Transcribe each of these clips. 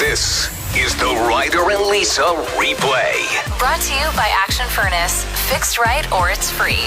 This is the Ryder and Lisa replay. Brought to you by Action Furnace. Fixed right or it's free.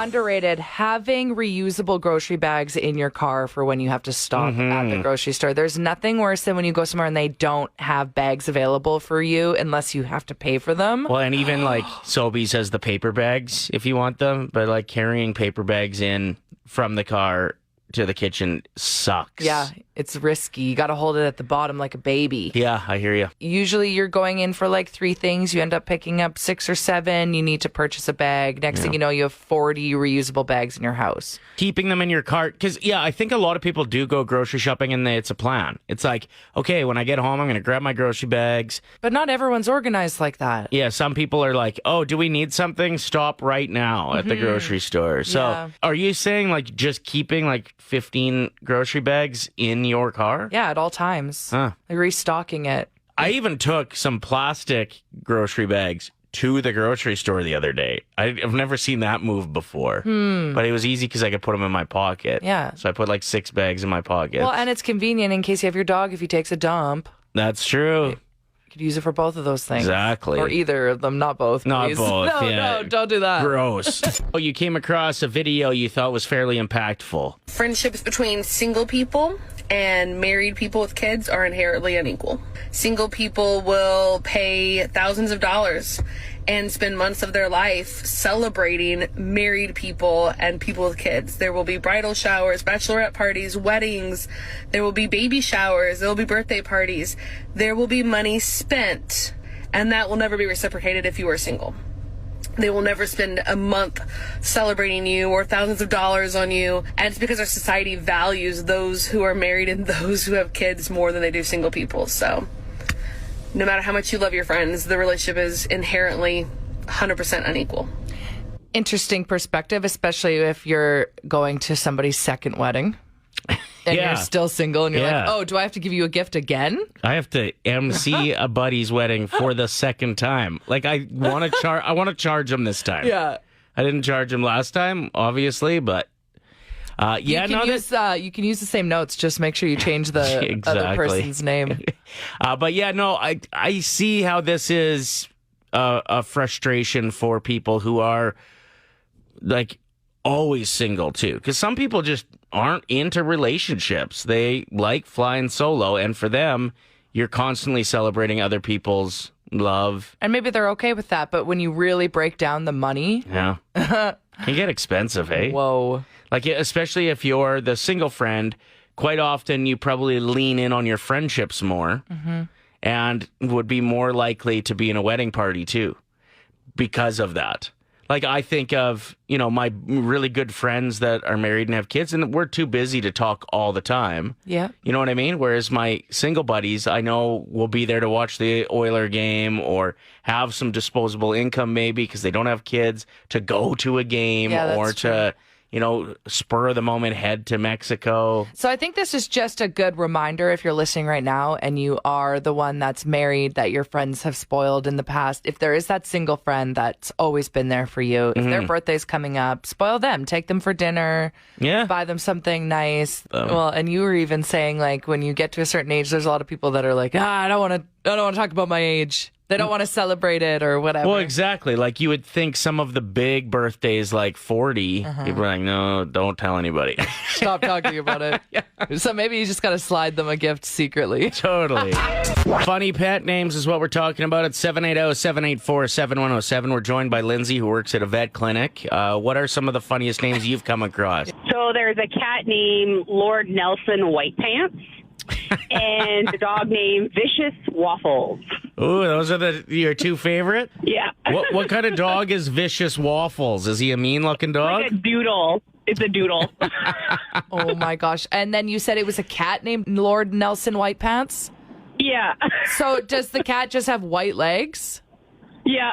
Underrated, having reusable grocery bags in your car for when you have to stop at the grocery store. There's nothing worse than when you go somewhere and they don't have bags available for you unless you have to pay for them. Well, and even like Sobeys has the paper bags if you want them, but like carrying paper bags in from the car to the kitchen sucks. Yeah, it's risky. You got to hold it at the bottom like a baby. Yeah, I hear you. Usually you're going in for like 3 things. You end up picking up 6 or 7. You need to purchase a bag. Next thing you know, you have 40 reusable bags in your house. Keeping them in your cart. Because, I think a lot of people do go grocery shopping and it's a plan. It's like, okay, when I get home, I'm going to grab my grocery bags. But not everyone's organized like that. Yeah, some people are like, oh, do we need something? Stop right now at the grocery store. So are you saying like just keeping like 15 grocery bags in your car? Yeah, at all times. Huh. Like restocking it. I even took some plastic grocery bags to the grocery store the other day. I've never seen that move before. But it was easy because I could put them in my pocket. Yeah. So I put like 6 bags in my pocket. Well, and it's convenient in case you have your dog if he takes a dump. That's true. You could use it for both of those things. Exactly. Or either of them, not both. Not please. both. No, don't do that. Gross. Oh, you came across a video you thought was fairly impactful. Friendships between single people and married people with kids are inherently unequal. Single people will pay thousands of dollars and spend months of their life celebrating married people and people with kids. There will be bridal showers, bachelorette parties, weddings. There will be baby showers. There will be birthday parties. There will be money spent, and that will never be reciprocated if you are single. They will never spend a month celebrating you or thousands of dollars on you. And it's because our society values those who are married and those who have kids more than they do single people. So no matter how much you love your friends, the relationship is inherently 100% unequal. Interesting perspective, especially if you're going to somebody's second wedding. And you're still single, and you're like, oh, do I have to give you a gift again? I have to MC a buddy's wedding for the second time. Like, I want to charge him this time. Yeah. I didn't charge him last time, obviously, but you can use the same notes. Just make sure you change the Exactly. other person's name. But I see how this is a frustration for people who are like always single too, because some people just aren't into relationships. They like flying solo, and for them, you're constantly celebrating other people's love. And maybe they're okay with that, but when you really break down the money, can get expensive, hey? Whoa. Like, especially if you're the single friend, quite often you probably lean in on your friendships more and would be more likely to be in a wedding party too because of that. Like, I think of, my really good friends that are married and have kids, and we're too busy to talk all the time. Yeah. You know what I mean? Whereas my single buddies, I know will be there to watch the Oiler game or have some disposable income maybe because they don't have kids to go to a game or to, spur of the moment head to Mexico. So I think this is just a good reminder if you're listening right now and you are the one that's married that your friends have spoiled in the past. If there is that single friend that's always been there for you, if their birthday's coming up, spoil them. Take them for dinner. Yeah. Buy them something nice. Well, and you were even saying like when you get to a certain age, there's a lot of people that are like, I don't want to talk about my age. They don't want to celebrate it or whatever. Well, exactly. Like you would think some of the big birthdays, like 40, people are like, no, don't tell anybody. Stop talking about it. So maybe you just got to slide them a gift secretly. Totally. Funny pet names is what we're talking about at 780-784-7107. We're joined by Lindsay, who works at a vet clinic. What are some of the funniest names you've come across? So there's a cat named Lord Nelson White Pants. And a dog named Vicious Waffles. Ooh, those are your 2 favorite? Yeah. What kind of dog is Vicious Waffles? Is he a mean-looking dog? Like a doodle. It's a doodle. Oh, my gosh. And then you said it was a cat named Lord Nelson White Pants? Yeah. So does the cat just have white legs? Yeah.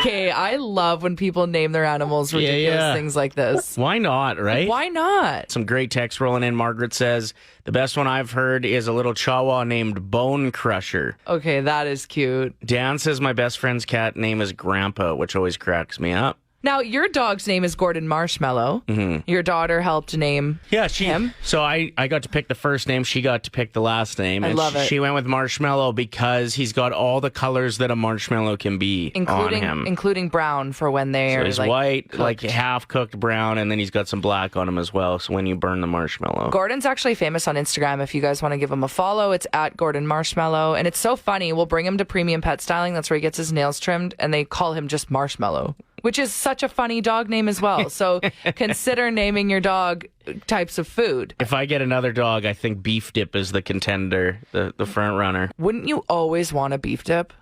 Okay, I love when people name their animals ridiculous things like this. Why not, right? Why not? Some great text rolling in. Margaret says, the best one I've heard is a little chihuahua named Bone Crusher. Okay, that is cute. Dan says, my best friend's cat name is Grandpa, which always cracks me up. Now, your dog's name is Gordon Marshmallow. Mm-hmm. Your daughter helped name him. So I got to pick the first name. She got to pick the last name. I love it. She went with Marshmallow because he's got all the colors that a marshmallow can be on him. Including brown for when they are he's like white, cooked. like half-cooked brown, and then he's got some black on him as well, so when you burn the marshmallow. Gordon's actually famous on Instagram. If you guys want to give him a follow, it's at Gordon Marshmallow. And it's so funny. We'll bring him to Premium Pet Styling. That's where he gets his nails trimmed, and they call him just Marshmallow, which is such a funny dog name as well. So consider naming your dog types of food. If I get another dog, I think beef dip is the contender, the front runner. Wouldn't you always want a beef dip?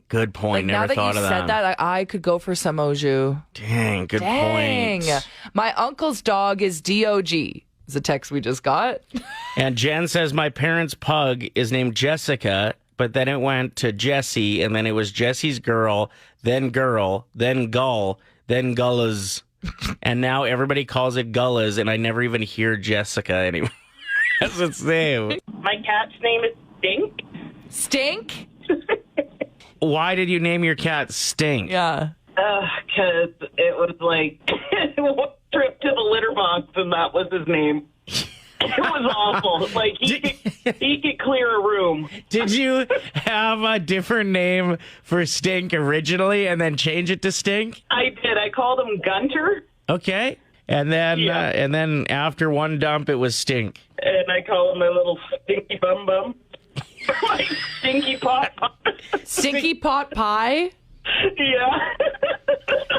Good point. Like, Never now thought that of you that. said that, I could go for some au jus. Dang, good Dang. point. My uncle's dog is DOG. Is a text we just got. And Jen says, my parents' pug is named Jessica, but then it went to Jessie, and then it was Jessie's girl, then gull, then Gullas. And now everybody calls it Gullas, and I never even hear Jessica anymore. That's its name. My cat's name is Stink. Stink? Why did you name your cat Stink? Yeah. Because it was like one trip to the litter box, and that was his name. It was awful. Like, he could clear a room. Did you have a different name for Stink originally and then change it to Stink? I did. I called him Gunter, Okay. And then after one dump, it was Stink. and I call him my little stinky bum. My stinky pot. Stinky pot pie? Yeah.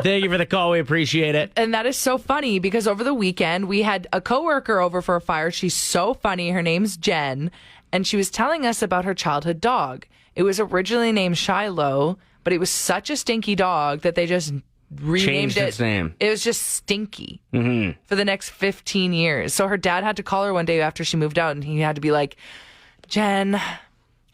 Thank you for the call. We appreciate it. And that is so funny because over the weekend we had a coworker over for a fire. She's so funny. Her name's Jen, and she was telling us about her childhood dog. It was originally named Shiloh, but it was such a stinky dog that they just renamed Changed its name. It was just Stinky for the next 15 years. So her dad had to call her one day after she moved out, and he had to be like, Jen,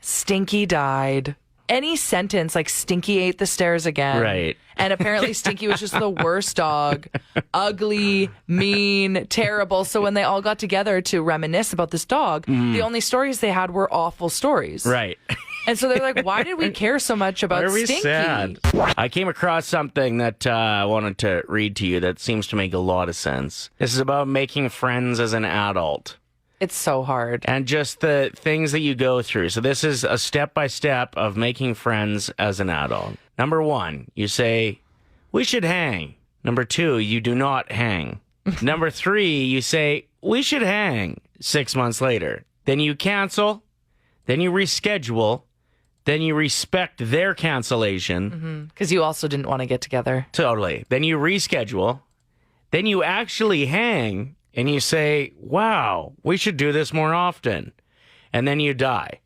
Stinky died. Any sentence like Stinky ate the stairs again. Right. And apparently Stinky was just the worst dog. Ugly, mean, terrible. So when they all got together to reminisce about this dog, the only stories they had were awful stories. Right. And so they're like, why did we care so much about Why are we Stinky? sad? I came across something that I wanted to read to you that seems to make a lot of sense. This is about making friends as an adult. It's so hard. And just the things that you go through. So this is a step-by-step of making friends as an adult. Number 1, you say, we should hang. Number 2, you do not hang. Number 3, you say, we should hang 6 months later. Then you cancel. Then you reschedule. Then you respect their cancellation. Because you also didn't want to get together. Totally. Then you reschedule. Then you actually hang. And you say, wow, we should do this more often. And then you die.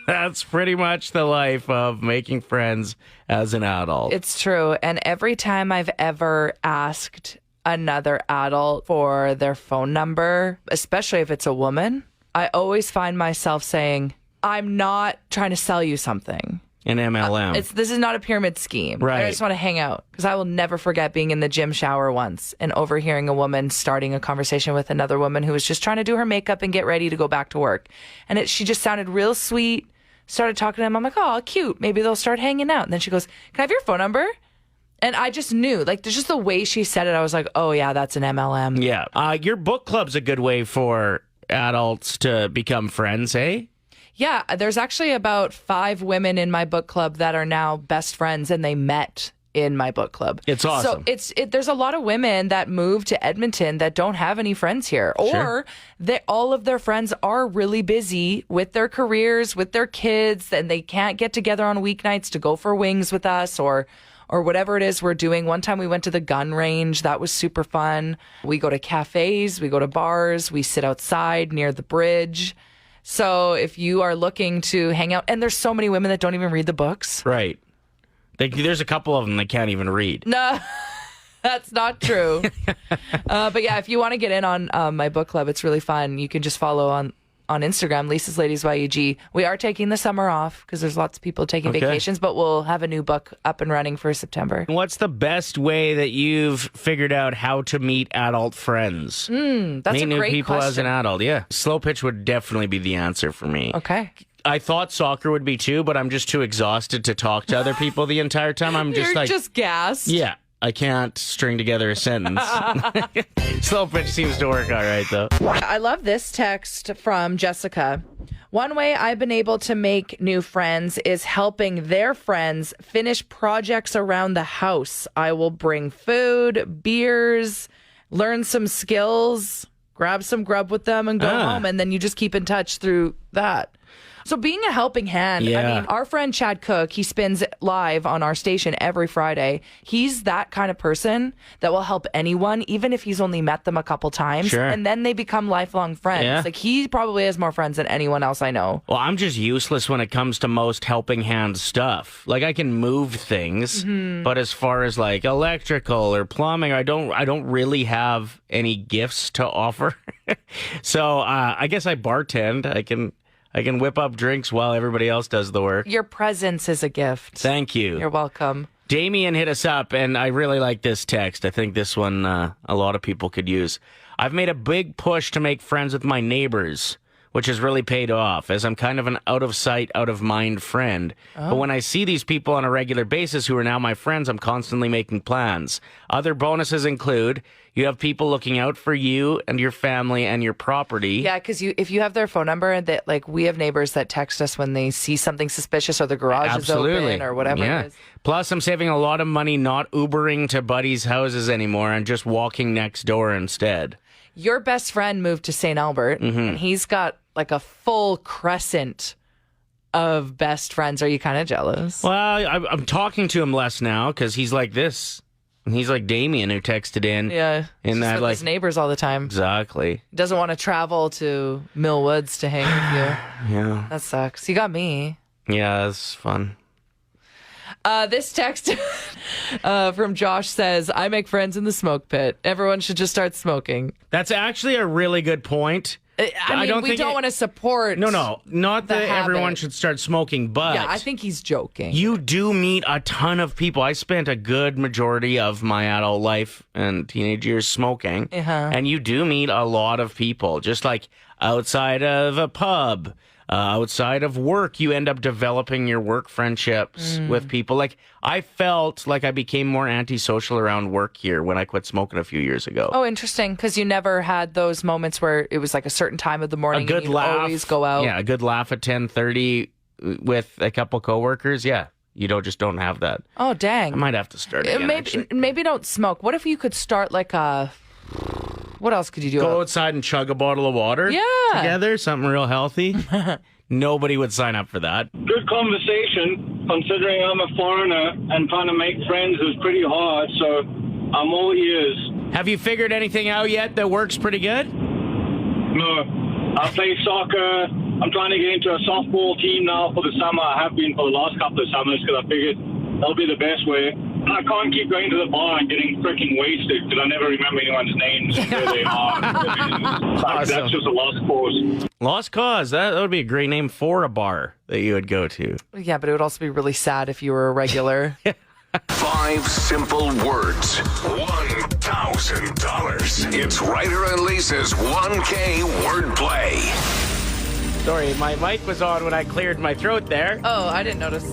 That's pretty much the life of making friends as an adult. It's true. And every time I've ever asked another adult for their phone number, especially if it's a woman, I always find myself saying, I'm not trying to sell you something. An MLM. This is not a pyramid scheme. Right. I just want to hang out because I will never forget being in the gym shower once and overhearing a woman starting a conversation with another woman who was just trying to do her makeup and get ready to go back to work. And she just sounded real sweet, started talking to him. I'm like, oh, cute. Maybe they'll start hanging out. And then she goes, can I have your phone number? And I just knew, like, there's just the way she said it. I was like, oh, yeah, that's an MLM. Yeah. Your book club's a good way for adults to become friends, eh? Yeah, there's actually about 5 women in my book club that are now best friends, and they met in my book club. It's awesome. So there's a lot of women that move to Edmonton that don't have any friends here, or all of their friends are really busy with their careers, with their kids, and they can't get together on weeknights to go for wings with us or whatever it is we're doing. One time we went to the gun range. That was super fun. We go to cafes, we go to bars, we sit outside near the bridge. So if you are looking to hang out, and there's so many women that don't even read the books. Right. There's a couple of them that can't even read. No, that's not true. But yeah, if you want to get in on my book club, it's really fun. You can just follow on Instagram, Lisa's Ladies YUG. We are taking the summer off because there's lots of people taking vacations, but we'll have a new book up and running for September. What's the best way that you've figured out how to meet adult friends? That's a meet new great people question. as an adult, yeah. Slow pitch would definitely be the answer for me. Okay. I thought soccer would be too, but I'm just too exhausted to talk to other people the entire time. I'm just You're like, just gassed. yeah. I can't string together a sentence. Slow pitch seems to work all right, though. I love this text from Jessica. One way I've been able to make new friends is helping their friends finish projects around the house. I will bring food, beers, learn some skills, grab some grub with them and go home. And then you just keep in touch through that. So being a helping hand, Yeah. I mean, our friend Chad Cook, he spins live on our station every Friday. He's that kind of person that will help anyone, even if he's only met them a couple times. Sure. And then they become lifelong friends. Yeah. Like, he probably has more friends than anyone else I know. Well, I'm just useless when it comes to most helping hand stuff. Like, I can move things, but as far as like electrical or plumbing, I don't really have any gifts to offer. So I guess I bartend. I can whip up drinks while everybody else does the work. Your presence is a gift. Thank you. You're welcome. Damien hit us up, and I really like this text. I think this one a lot of people could use. I've made a big push to make friends with my neighbors, which has really paid off, as I'm kind of an out-of-sight, out-of-mind friend. But when I see these people on a regular basis who are now my friends, I'm constantly making plans. Other bonuses include you have people looking out for you and your family and your property. Yeah, because if you have their phone number, that like we have neighbors that text us when they see something suspicious or the garage is open or whatever it is. Plus, I'm saving a lot of money not Ubering to buddies' houses anymore and just walking next door instead. Your best friend moved to St. Albert, and he's got like a full crescent of best friends. Are you kind of jealous? Well, I'm talking to him less now because he's like this. He's like Damien who texted in. Yeah, in that with like his neighbors all the time. Exactly. Doesn't want to travel to Mill Woods to hang with you. Yeah. That sucks. You got me. Yeah, it's fun. This text from Josh says, I make friends in the smoke pit. Everyone should just start smoking. That's actually a really good point. I mean, we don't want to support. No, not that everyone should start smoking, but yeah, I think he's joking. You do meet a ton of people. I spent a good majority of my adult life and teenage years smoking, and you do meet a lot of people. Just like outside of a pub, outside of work, you end up developing your work friendships with people. Like, I felt like I became more antisocial around work here when I quit smoking a few years ago. Oh, interesting, because you never had those moments where it was like a certain time of the morning A good and you'd laugh. always go out. Yeah, a good laugh at 10:30 with a couple coworkers. Yeah, you don't have that. Oh, dang. I might have to start again, maybe don't smoke. What if you could start like a... What else could you do? Go outside and chug a bottle of water together, something real healthy. Nobody would sign up for that. Good conversation, considering I'm a foreigner and trying to make friends is pretty hard, so I'm all ears. Have you figured anything out yet that works pretty good? No. I play soccer. I'm trying to get into a softball team now for the summer. I have been for the last couple of summers because I figured that'll be the best way. I can't keep going to the bar and getting freaking wasted because I never remember anyone's names and where they are. That's just a lost cause. Lost cause. That would be a great name for a bar that you would go to. Yeah, but it would also be really sad if you were a regular. 5 simple words. $1,000. It's Ryder and Lisa's 1K wordplay. Sorry, my mic was on when I cleared my throat there. Oh, I didn't notice.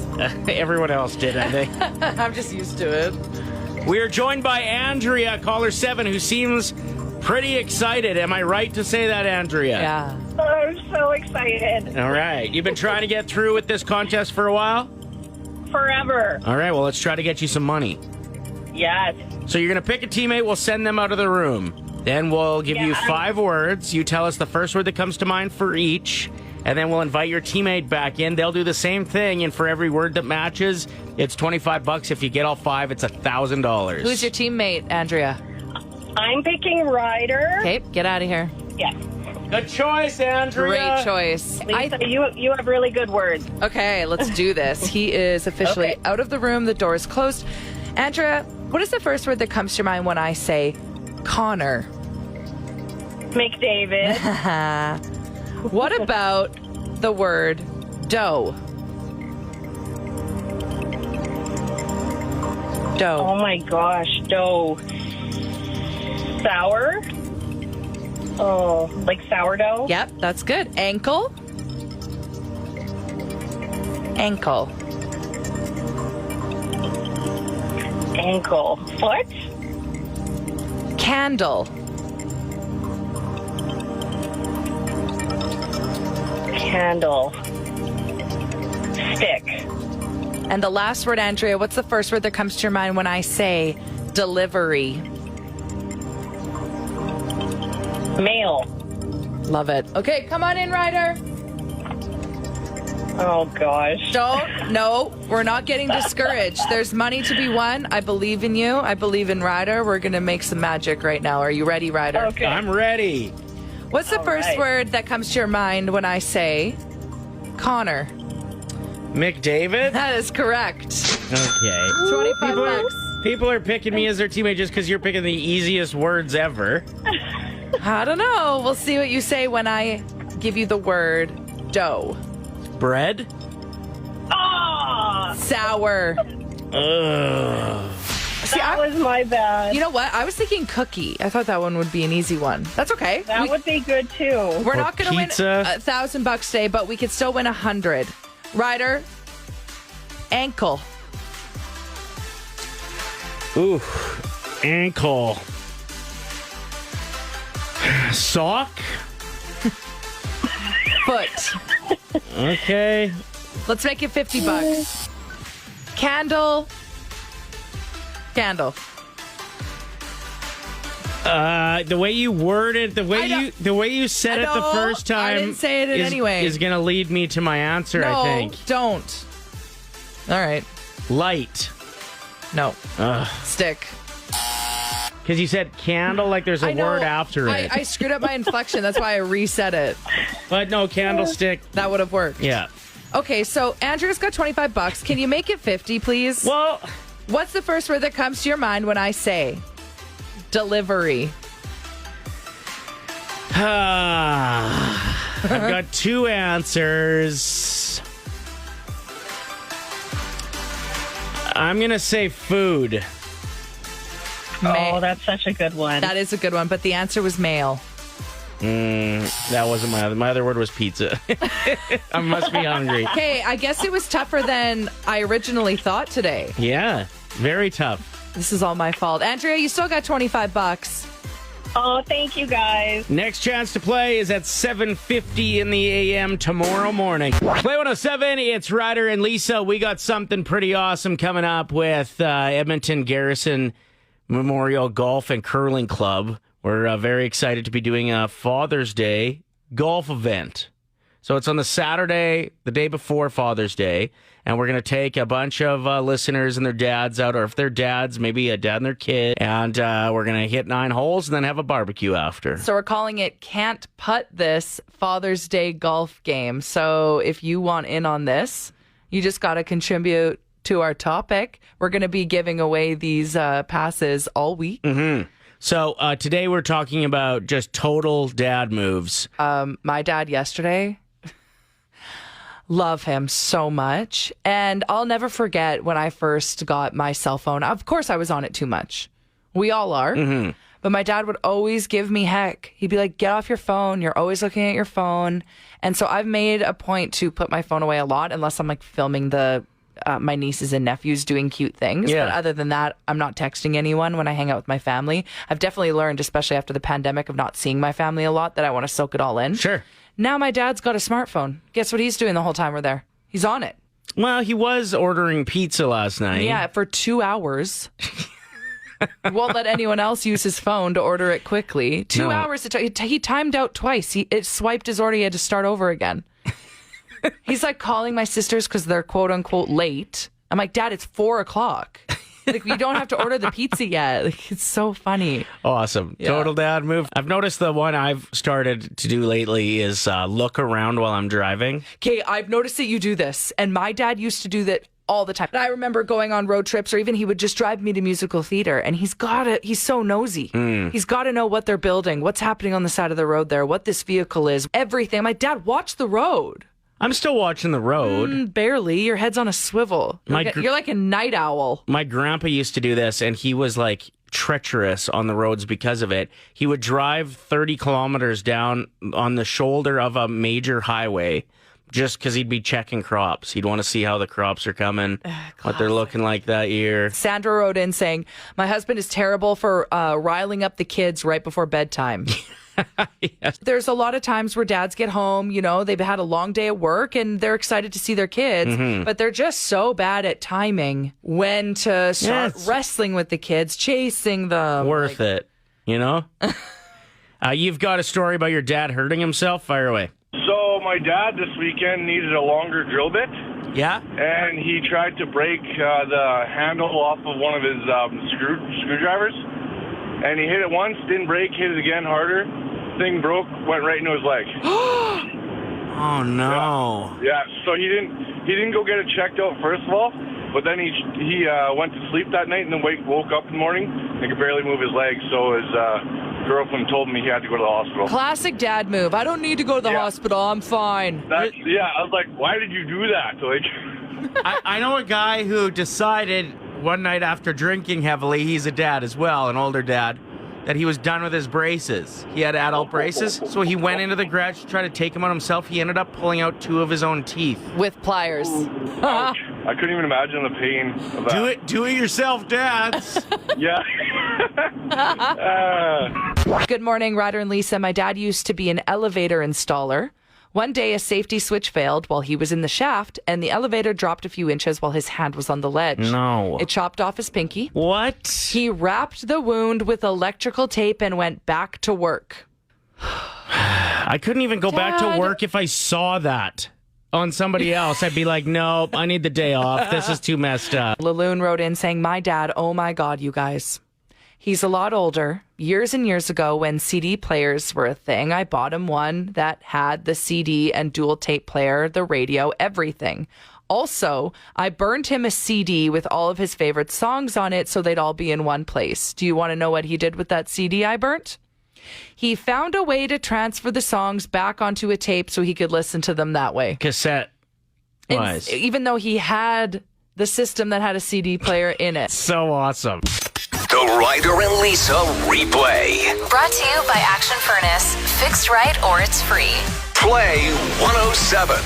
Everyone else did, I think. I'm just used to it. We're joined by Andrea, caller 7, who seems pretty excited. Am I right to say that, Andrea? Yeah. I'm so excited. All right. You've been trying to get through with this contest for a while? Forever. All right. Well, let's try to get you some money. Yes. So you're going to pick a teammate. We'll send them out of the room. Then we'll give you 5 words. You tell us the first word that comes to mind for each. And then we'll invite your teammate back in. They'll do the same thing. And for every word that matches, it's $25. If you get all 5, it's $1,000. Who's your teammate, Andrea? I'm picking Ryder. Okay, get out of here. Yes. Good choice, Andrea. Great choice. Lisa, you have really good words. Okay, let's do this. He is officially out of the room. The door is closed. Andrea, what is the first word that comes to your mind when I say Connor? McDavid. What about the word dough? Dough. Oh my gosh, dough. Sour? Oh, like sourdough? Yep, that's good. Ankle? Ankle. Ankle. Foot? Candle. Candle. Stick. And the last word, Andrea, what's the first word that comes to your mind when I say delivery? Mail. Love it. Okay, come on in, Ryder. Oh, gosh. No, we're not getting discouraged. There's money to be won. I believe in you. I believe in Ryder. We're going to make some magic right now. Are you ready, Ryder? Okay. I'm ready. What's the first word that comes to your mind when I say Connor? McDavid? That is correct. Okay. 25 bucks. People are picking me as their teammate just because you're picking the easiest words ever. I don't know. We'll see what you say when I give you the word dough. Bread? Ah! Sour. Ugh. See, That was my bad. you know what? I was thinking cookie. I thought that one would be an easy one. That's okay. That would be good, too. We're not going to win pizza. $1,000 today, but we could still win 100. Ryder, ankle. Ooh. Ankle. Sock? Foot. Okay. Let's make it $50. Candle. Candle. The way you word it, the way you said it the No, first time, I didn't say it in any way. is going to lead me to my answer. No, I think don't. All right. light, No. Stick. because you said candle like there's a I know. word after it. I screwed up my inflection. That's why I reset it. But no, candlestick. That would have worked. Yeah. Okay, so Andrew's got $25. Can you make it 50, please? Well, What's the first word that comes to your mind when I say delivery? I've got two answers. I'm going to say food. Oh, that's such a good one. That is a good one, but the answer was mail. That wasn't my other word was pizza. I must be hungry. Okay, I guess it was tougher than I originally thought today. Yeah, very tough. This is all my fault. Andrea, you still got $25. Oh, thank you, guys. Next chance to play is at 7:50 in the a.m. tomorrow morning. Play 107, it's Ryder and Lisa. We got something pretty awesome coming up with Edmonton Garrison Memorial Golf and Curling Club. We're very excited to be doing a Father's Day golf event. So it's on the Saturday, the day before Father's Day, and we're going to take a bunch of listeners and their dads out, or if they're dads, maybe a dad and their kid, and we're going to hit 9 holes and then have a barbecue after. So we're calling it Can't Putt This Father's Day Golf Game. So if you want in on this, you just got to contribute to our topic. We're going to be giving away these passes all week. Mm-hmm. So today we're talking about just total dad moves. My dad yesterday, love him so much. And I'll never forget when I first got my cell phone. Of course, I was on it too much. We all are. Mm-hmm. But my dad would always give me heck. He'd be like, get off your phone. You're always looking at your phone. And so I've made a point to put my phone away a lot unless I'm like filming my nieces and nephews doing cute things. Yeah. But other than that, I'm not texting anyone when I hang out with my family. I've definitely learned, especially after the pandemic of not seeing my family a lot, that I want to soak it all in. Sure. Now my dad's got a smartphone. Guess what he's doing the whole time we're there? He's on it. Well, he was ordering pizza last night. Yeah, for 2 hours. Won't let anyone else use his phone to order it quickly. 2 hours. He timed out twice. It swiped his order. He had to start over again. He's like calling my sisters because they're quote unquote late. I'm like, Dad, it's 4:00. Like, you don't have to order the pizza yet. Like, it's so funny. Awesome. Yeah. Total dad move. I've noticed the one I've started to do lately is look around while I'm driving. Okay, I've noticed that you do this. And my dad used to do that all the time. I remember going on road trips, or even he would just drive me to musical theater, and he's so nosy. He's got to know what they're building, what's happening on the side of the road there, what this vehicle is, everything. I'm like, Dad, watch the road. I'm still watching the road. Barely. Your head's on a swivel. You're like a night owl. My grandpa used to do this, and he was like treacherous on the roads because of it. He would drive 30 kilometers down on the shoulder of a major highway, just because he'd be checking crops. He'd want to see how the crops are coming, what they're looking like that year. Sandra wrote in saying, my husband is terrible for riling up the kids right before bedtime. Yes. There's a lot of times where dads get home, they've had a long day at work and they're excited to see their kids, but they're just so bad at timing when to start wrestling with the kids, chasing them. Worth it, You've got a story about your dad hurting himself? Fire away. So my dad this weekend needed a longer drill bit. Yeah? And he tried to break the handle off of one of his screwdrivers. And he hit it once, didn't break, hit it again harder. Thing broke, went right into his leg. Oh, no. Yeah, so he didn't go get it checked out first of all, but then he went to sleep that night and then woke up in the morning and could barely move his leg, so his girlfriend told me he had to go to the hospital. Classic dad move. I don't need to go to the hospital. I'm fine. I was like, why did you do that? Like, I know a guy who decided one night after drinking heavily, he's a dad as well, an older dad, that he was done with his braces. He had adult braces, so he went into the garage to try to take them out himself. He ended up pulling out 2 of his own teeth. With pliers. Ouch. I couldn't even imagine the pain of that. Do it yourself, dads. Yeah. Good morning, Ryder and Lisa. My dad used to be an elevator installer. One day, a safety switch failed while he was in the shaft, and the elevator dropped a few inches while his hand was on the ledge. No. It chopped off his pinky. What? He wrapped the wound with electrical tape and went back to work. I couldn't even go back to work if I saw that on somebody else. I'd be like, nope, I need the day off. This is too messed up. Laloon wrote in saying, my dad, oh my God, you guys. He's a lot older. Years and years ago, when CD players were a thing, I bought him one that had the CD and dual tape player, the radio, everything. Also, I burned him a CD with all of his favorite songs on it so they'd all be in one place. Do you want to know what he did with that CD I burnt? He found a way to transfer the songs back onto a tape so he could listen to them that way. Cassette wise. Even though he had the system that had a CD player in it. So awesome. The Ryder and Lisa replay. Brought to you by Action Furnace. Fixed right or it's free. Play 107.